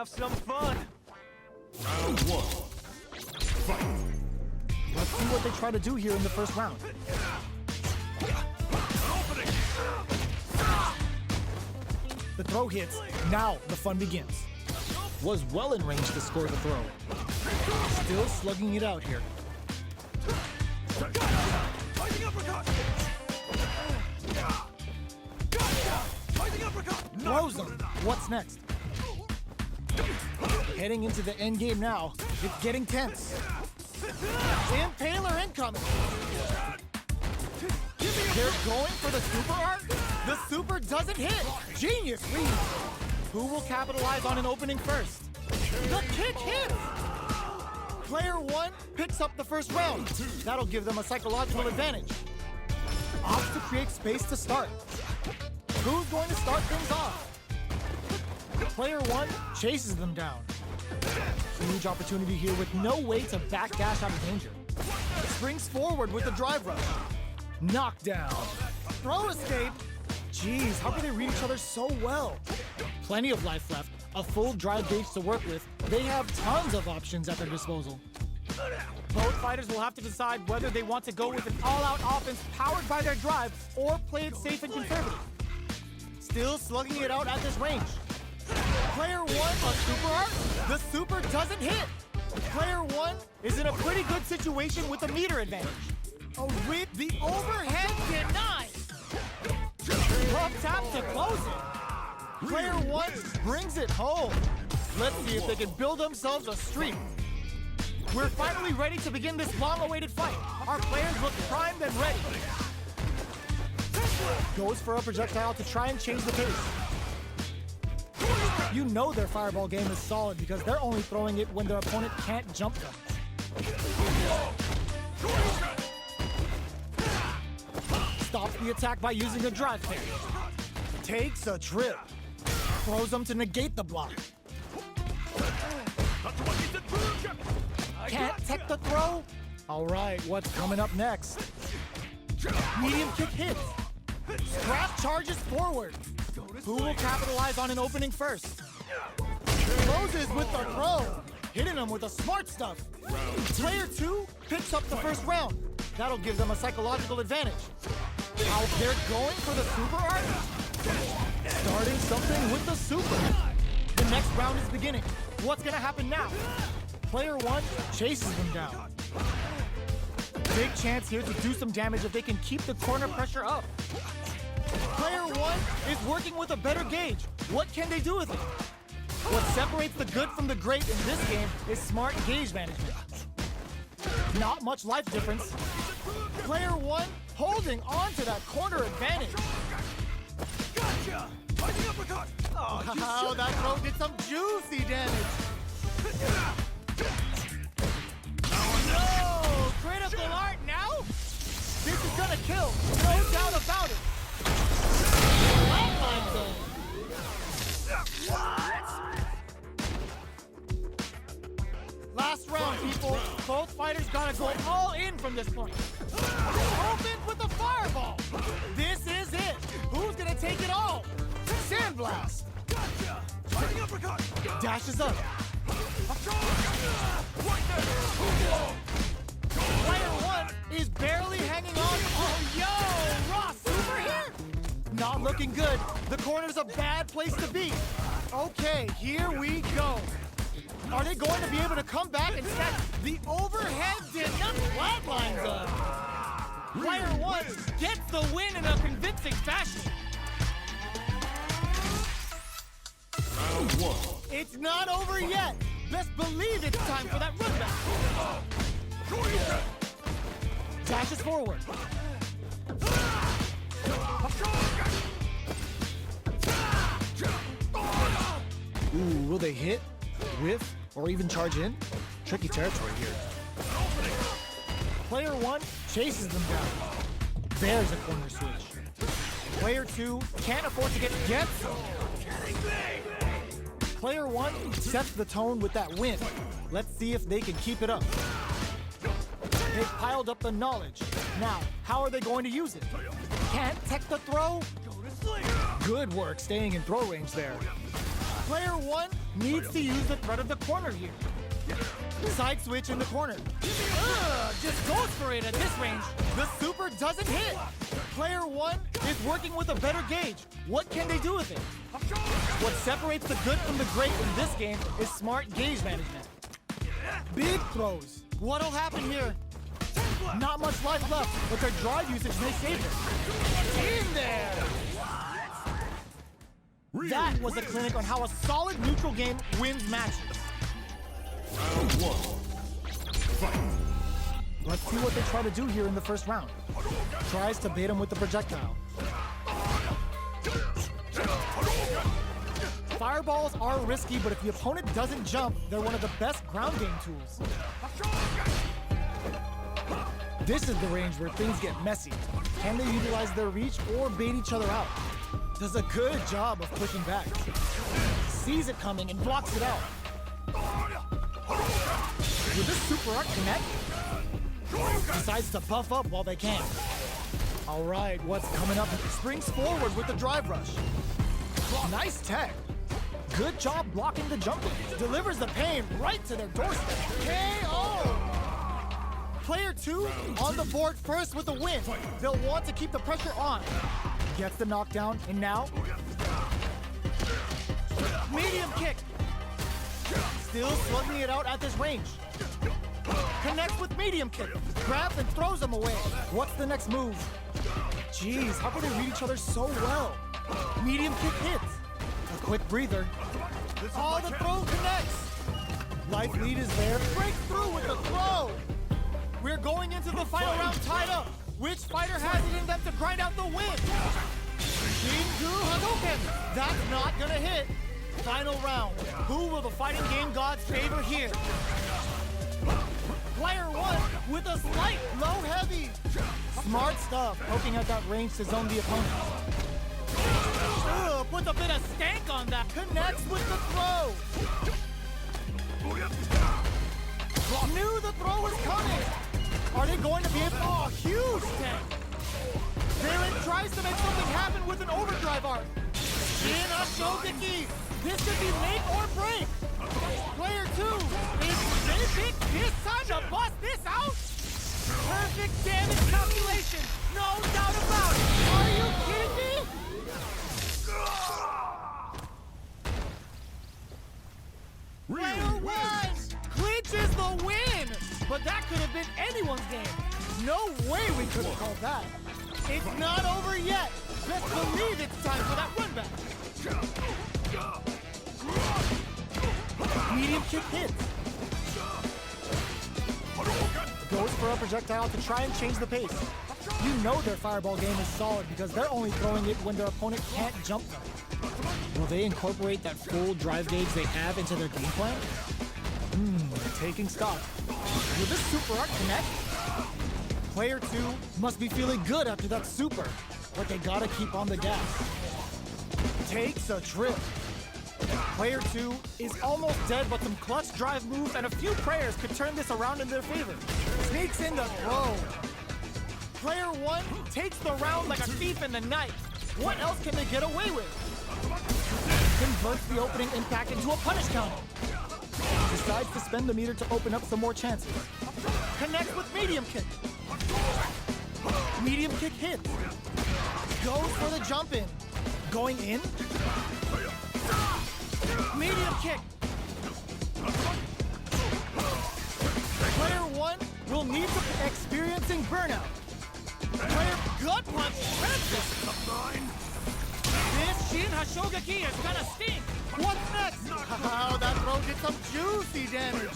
have some fun. Round one. Fight. Let's see what they try to do here in the first round. The throw hits. Now the fun begins. Was well in range to score the throw. Still slugging it out here. Throws him. What's next? Heading into the end game now. It's getting tense. Impaler incoming. They're going for the super art. The super doesn't hit. Genius read. Who will capitalize on an opening first? The kick hits. Player one picks up the first round. That'll give them a psychological advantage. Opts to create space to start. Who's going to start things off? Player one chases them down. Huge opportunity here with no way to backdash out of danger. Springs forward with the drive rush. Knockdown. Throw escape. Jeez, how can they read each other so well? Plenty of life left, a full drive gauge to work with. They have tons of options at their disposal. Both fighters will have to decide whether they want to go with an all-out offense powered by their drive or play it safe and conservative. Still slugging it out at this range. Player one, a super art. The super doesn't hit. Player one is in a pretty good situation with a meter advantage. Oh, with the overhead denied. Rough tap to close it. Player one brings it home. Let's see if they can build themselves a streak. We're finally ready to begin this long-awaited fight. Our players look primed and ready. Goes for a projectile to try and change the pace. You know their fireball game is solid because they're only throwing it when their opponent can't jump them. Stops the attack by using a drive parry. Takes a trip. Throws them to negate the block. Can't tech the throw? All right, what's coming up next? Medium kick hits. Scrap charges forward. Who will capitalize on an opening first? Closes with the throw. Hitting them with the smart stuff. Player two picks up the first round. That'll give them a psychological advantage. Now they're going for the super art. Starting something with the super. The next round is beginning. What's gonna happen now? Player one chases them down. Big chance here to do some damage if they can keep the corner pressure up. Player one is working with a better gauge. What can they do with it? What separates the good from the great in this game is smart gauge management. Not much life difference. Player one holding on to that corner advantage. Gotcha! Fighting uppercut! Oh, that throw did some juicy damage. No! Critical art now? This is gonna kill. No doubt about it. Flatline zone. Last round, people. Both fighters gotta go all in from this point. Opens with the fireball. This is it. Who's gonna take it all? Sandblast. Gotcha! Fighting uppercut! Dashes up. Right there! Player one is barely hanging on. Oh, yo! Ross super here? Not looking good. The corner's a bad place to be. Okay, here we go. Are they going to be able to come back and snatch the overhead denied flatline zone? Player one gets the win in a convincing fashion. Round one. It's not over yet. Best believe it's time for that run back. Dashes forward. Ooh, will they hit, whiff, or even charge in? Tricky territory here. Player one chases them down. There's a corner switch. Player two can't afford to get some. Player one sets the tone with that win. Let's see if they can keep it up. They've piled up the knowledge. Now, how are they going to use it? Can't tech the throw? Good work staying in throw range there. Player one needs to use the threat of the corner here. Side switch in the corner. Just goes for it at this range. The super doesn't hit. Player 1 is working with a better gauge. What can they do with it? What separates the good from the great in this game is smart gauge management. Big throws. What'll happen here? Not much life left, but their drive usage may save it. In there! That was a clinic on how a solid neutral game wins matches. Round 1. Fight. Let's see what they try to do here in the first round. Tries to bait him with the projectile. Fireballs are risky, but if the opponent doesn't jump, they're one of the best ground game tools. This is the range where things get messy. Can they utilize their reach or bait each other out? Does a good job of pushing back. Sees it coming and blocks it out. Will this super art connect? Decides to buff up while they can. All right, what's coming up? Springs forward with the drive rush. Nice tech. Good job blocking the jumping. Delivers the pain right to their doorstep. KO! Player 2 on the board first with a win. They'll want to keep the pressure on. Gets the knockdown, and now... medium kick. Still slugging it out at this range. Connects with medium kick. Grabs and throws him away. What's the next move? Jeez, how can they read each other so well? Medium kick hits. A quick breather. Oh, the throw connects. Life lead is there. Break through with the throw. We're going into the final round tied up. Which fighter has it in them to grind out the win? Shinku Hadouken. That's not gonna hit. Final round. Who will the fighting game gods favor here? Player 1 with a slight low heavy. Smart stuff, poking at that range to zone the opponent. Puts a bit of stank on that. Connects with the throw. Knew the throw was coming. Are they going to be able? Oh, huge tank. Baron tries to make something happen with an overdrive arc. Shin Ashogeki. This could be make or break. Player 2 is finishing. This time to bust this out. Perfect damage calculation. No doubt about it. Are you kidding me? Player 1 clinches the win. But that could have been anyone's game. No way we could have called that. It's not over yet. Let's believe it's time for that run back. Medium kick hits. Goes for a projectile to try and change the pace. You know their fireball game is solid because they're only throwing it when their opponent can't jump them. Will they incorporate that full drive gauge they have into their game plan? Taking stock. Will this super art connect? Player 2 must be feeling good after that super, but they gotta keep on the gas. Takes a trip. Player 2 is almost dead, but some clutch drive moves and a few prayers could turn this around in their favor. Sneaks in the throw. Player 1 takes the round like a thief in the night. What else can they get away with? Converts the opening impact into a punish counter. Decides to spend the meter to open up some more chances. Connects with medium kick. Medium kick hits. Goes for the jump in. Going in. Medium kick. Player 1 will need to experiencing burnout. Player gut punch transits. This Shin Hashogeki is gonna sting. What's next? Oh, that throw did some juicy damage.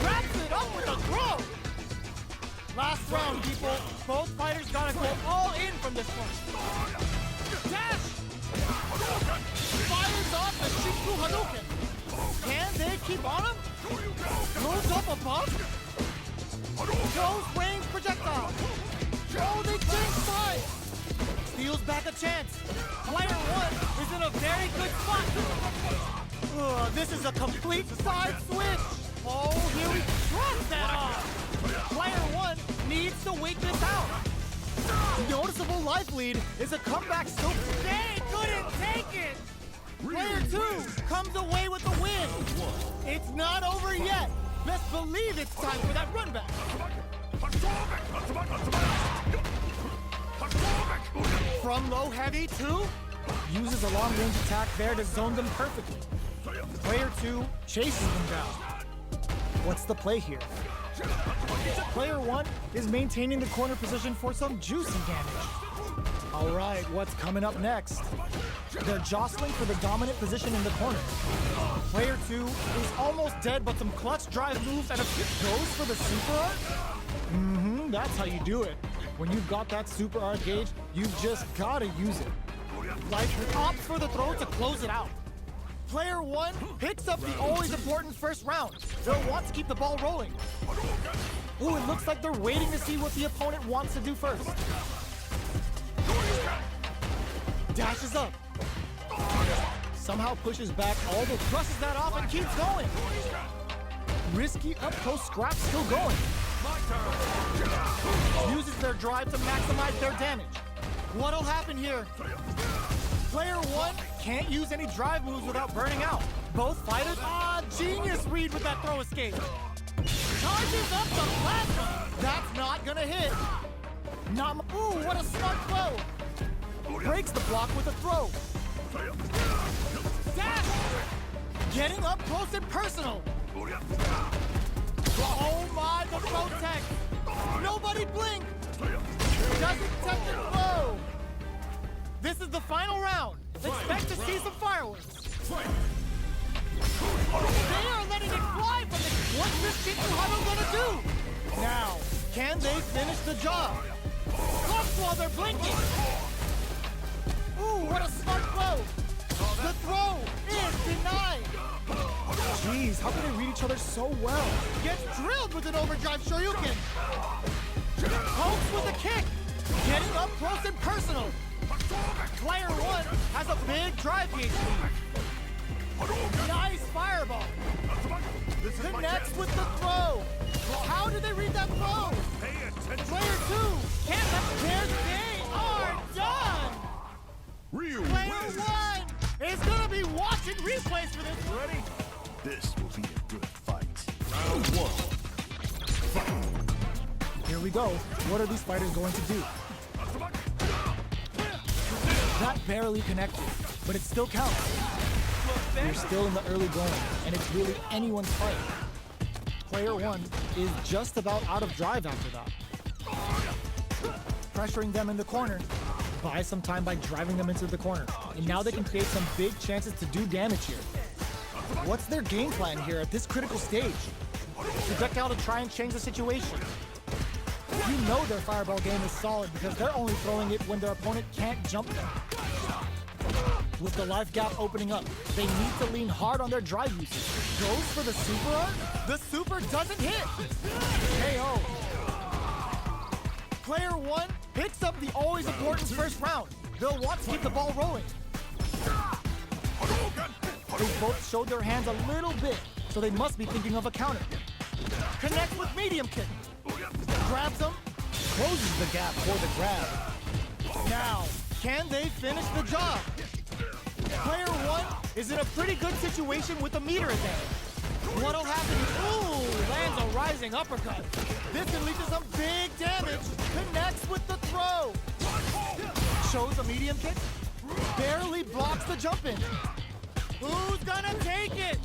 Wraps it up with a throw. Last round, people. Both fighters gotta go all in from this one. Dash! Fires off the Shinku Hadouken. Can they keep on him? Goes up above. Goes range projectile. Oh, they changed sides. Steals back a chance. Player 1 is in a very good spot. This is a complete side switch. Oh, here we cross that off. Player 1 needs to wait this out. Noticeable life lead is a comeback still. They couldn't take it. Player 2 comes away with the win. It's not over yet. Best believe it's time for that run back. From low heavy 2 uses a long range attack there to zone them perfectly. Player 2 chases them down. What's the play here? Player 1 is maintaining the corner position for some juicy damage. All right, what's coming up next? They're jostling for the dominant position in the corner. Player 2 is almost dead, but some clutch drive moves and a goes for the super art? That's how you do it. When you've got that super art gauge, you've just gotta use it. Like, opts for the throw to close it out. Player 1 picks up the always important first round. They'll want to keep the ball rolling. Ooh, it looks like they're waiting to see what the opponent wants to do first. Dashes up. Somehow pushes back, although brushes that off and keeps going. Risky up close scrap still going. Uses their drive to maximize their damage. What'll happen here? Player 1 can't use any drive moves without burning out. Both fighters, genius read with that throw escape. Charges up the plasma. That's not gonna hit. Ooh, what a smart throw. Breaks the block with a throw. Dash! Getting up close and personal. Oh my, the throw tech. Nobody blink. Doesn't tech the throw. This is the final round. Expect to see some fireworks. They are letting it fly from the... What's this Chiku Huddle gonna do? Now, can they finish the job? Clubs while they're blinking. Ooh, what a smart throw. The throw is denied. Jeez, how can they read each other so well? Gets drilled with an overdrive Shoryuken. Pokes with a kick. Getting up close and personal. Player 1 has a big drive gauge lead. Nice fireball. Connects with the throw. How did they read that throw? Player 2 can't let theirs. They are done. Player 1 is gonna be watching replays for this. Ready? This will be a good fight. Round 1. Fight. Here we go. What are these fighters going to do? That barely connected, but it still counts. You're still in the early going, and it's really anyone's fight. Player 1 is just about out of drive after that. Pressuring them in the corner, buy some time by driving them into the corner, and now they can create some big chances to do damage here. What's their game plan here at this critical stage? Projectile to try and change the situation. You know their fireball game is solid because they're only throwing it when their opponent can't jump them. With the life gap opening up, they need to lean hard on their drive usage. Goes for the super art? The super doesn't hit! KO. Player 1 picks up the always important first round. They'll want to keep the ball rolling. They both showed their hands a little bit, so they must be thinking of a counter. Connects with medium kick. Grabs him, closes the gap for the grab. Now, can they finish the job? Player 1 is in a pretty good situation with a meter advantage. What'll happen? Ooh, lands a rising uppercut. This can lead to some big damage. Connects with the throw. Shows a medium kick. Barely blocks the jump in. Who's gonna take it?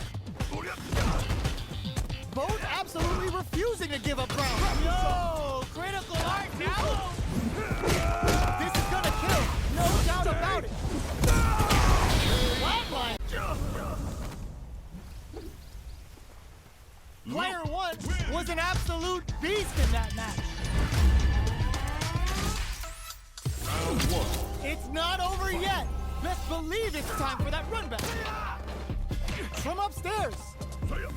Both absolutely refusing to give up ground. Yo, critical art now. This is gonna kill, no doubt about it. Flatline. Player 1 was an absolute beast in that match. Round 1. It's not over yet. Best believe it's time for that run back. From upstairs.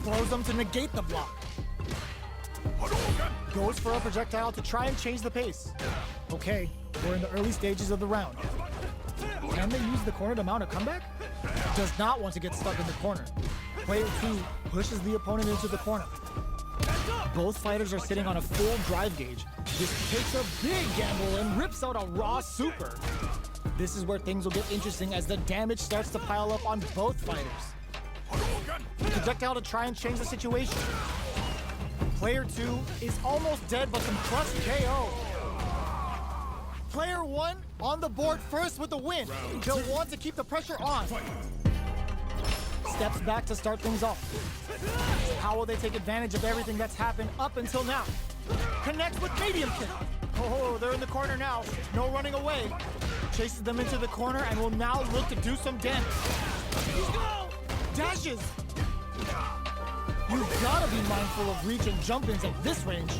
Throws them to negate the block. Goes for a projectile to try and change the pace. Okay, we're in the early stages of the round. Can they use the corner to mount a comeback? Does not want to get stuck in the corner. Player 2 pushes the opponent into the corner. Both fighters are sitting on a full drive gauge. This takes a big gamble and rips out a raw super. This is where things will get interesting as the damage starts to pile up on both fighters. Projectile to try and change the situation. Player 2 is almost dead, but some clutch KO. Player 1 on the board first with the win. They'll want to keep the pressure on. Steps back to start things off. How will they take advantage of everything that's happened up until now? Connects with medium kick. Oh, they're in the corner now. No running away. Chases them into the corner and will now look to do some damage. Dashes. You've got to be mindful of reach and jump-ins at this range.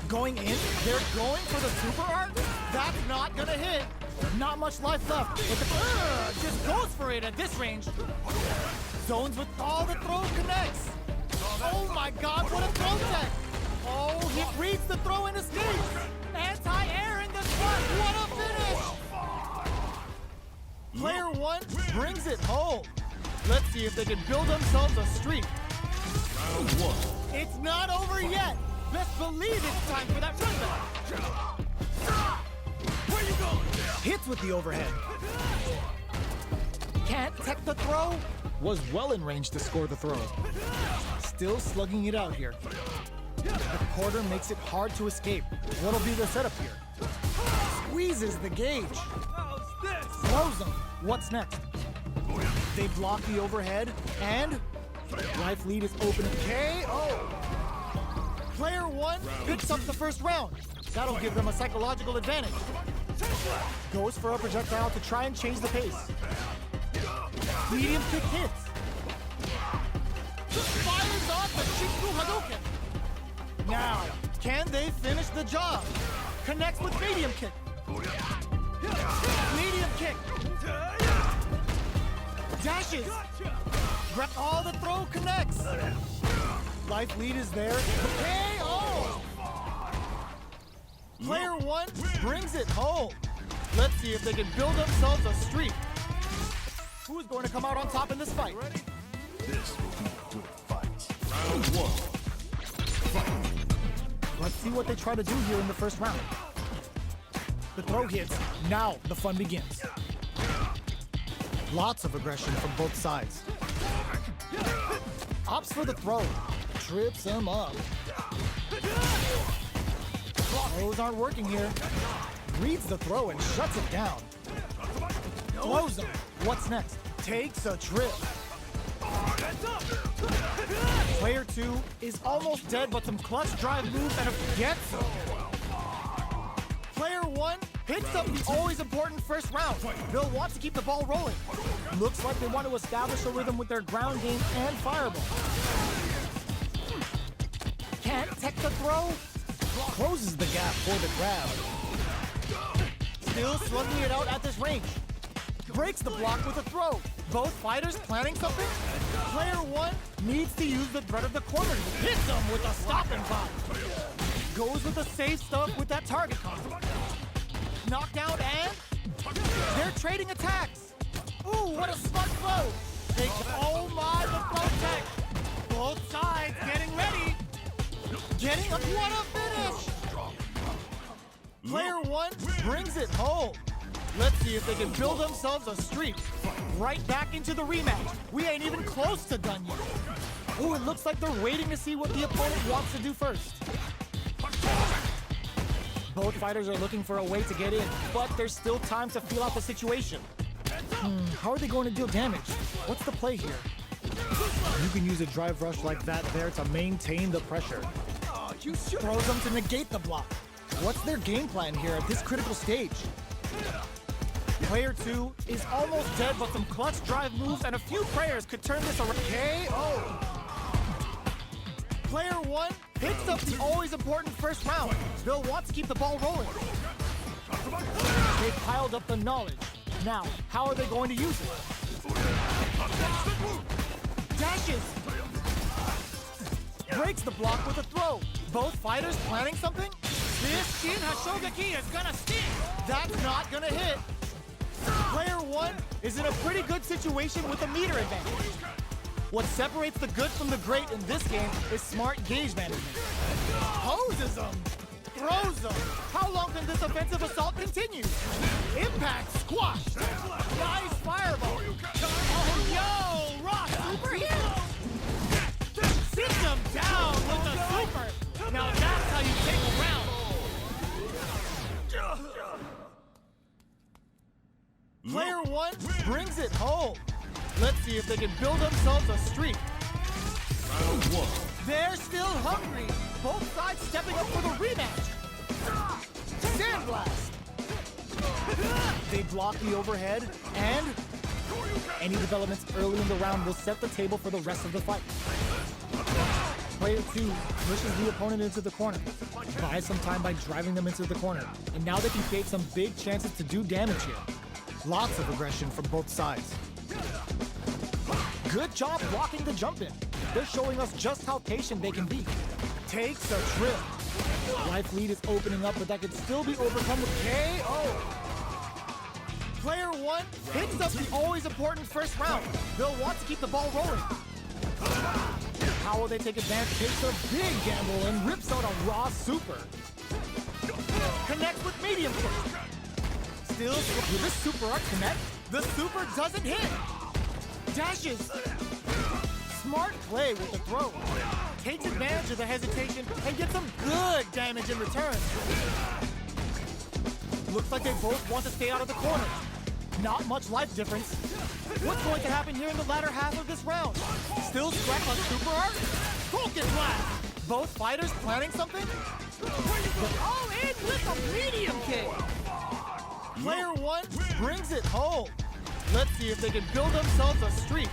Going in, they're going for the super art? That's not gonna hit. Not much life left. But the Just goes for it at this range. zones with all the throw connects. Oh my god, what a throw tech. Oh, he reads the throw and escapes. Anti-air in the front. What a finish! Player 1 brings it home. Let's see if they can build themselves a streak. Round 1. It's not over yet. Best believe it's time for that run back. Where you going? Hits with the overhead. Can't tech the throw. Was well in range to score the throw. Still slugging it out here. The quarter makes it hard to escape. What'll be the setup here? Squeezes the gauge. How's this? Throws them. What's next? They block the overhead, and life lead is open. KO. Player 1 picks up the first round. That'll give them a psychological advantage. Goes for a projectile to try and change the pace. Medium kick hits. Fires off the Shinku Hadouken. Now, can they finish the job? Connects with medium kick. Medium kick. Dashes. Rep all the throw connects. Life lead is there. KO. Player 1 brings it home. Let's see if they can build themselves a streak. Who is going to come out on top in this fight? This will be a good fight. Round 1. Let's see what they try to do here in the first round. The throw hits. Now the fun begins. Lots of aggression from both sides. Opts for the throw. Trips him up. Throws aren't working here. Reads the throw and shuts it down. Throws him. What's next? Takes a trip. Player 2 is almost dead, but some clutch drive moves and gets him. Player 1 hits up the always important first round. They'll want to keep the ball rolling. Looks like they want to establish a rhythm with their ground game and fireball. Can't tech the throw. Closes the gap for the grab. Still slugging it out at this range. Breaks the block with a throw. Both fighters planning something? Player 1 needs to use the threat of the corner. Hits him with a stop and pop. Goes with the safe stuff with that target combo. Knockdown and they're trading attacks. Ooh, what a smart throw. Oh my, the throw tech. Both sides getting ready. Getting up, what a finish. Player 1 brings it home. Let's see if they can build themselves a streak. Right back into the rematch. We ain't even close to done yet. Ooh, it looks like they're waiting to see what the opponent wants to do first. Both fighters are looking for a way to get in, but there's still time to feel out the situation. How are they going to deal damage? What's the play here? You can use a drive rush like that there to maintain the pressure. Throws them to negate the block. What's their game plan here at this critical stage? Player 2 is almost dead, but some clutch drive moves and a few prayers could turn this around. KO. Player 1 picks up the always important first round. They'll want to keep the ball rolling. They've piled up the knowledge. Now, how are they going to use it? Dashes. Breaks the block with a throw. Both fighters planning something? This Shin Hashogaki is gonna sting. That's not gonna hit. Player 1 is in a pretty good situation with a meter advantage. What separates the good from the great in this game is smart gauge management. Hoses him. throws them. How long can this offensive assault continue? Impact squashed. Nice fireball. Oh, yo, Rock super hit. Sits him down with the super. Now that's how you take a round. Player one brings it home. Let's see if they can build themselves a streak. Round one. They're still hungry. Both sides stepping up for the rematch. Sandblast. They block the overhead, and any developments early in the round will set the table for the rest of the fight. Player 2 pushes the opponent into the corner, buys some time by driving them into the corner, and now they can create some big chances to do damage here. Lots of aggression from both sides. Good job blocking the jump in. They're showing us just how patient they can be. Takes a trip. Life lead is opening up, but that could still be overcome with KO. Player one picks up the always important first round. They'll want to keep the ball rolling. How will they take advantage? Takes a big gamble and rips out a raw super. Connects with medium kick. Still, will this super art connect? The super doesn't hit. Dashes. Smart play with the throw. Takes advantage of the hesitation and gets some good damage in return. Looks like they both want to stay out of the corner. Not much life difference. What's going to happen here in the latter half of this round? Still Scrap on super art? Focus blast! Both fighters planning something? All in with a medium kick! Player one brings it home. Let's see if they can build themselves a streak.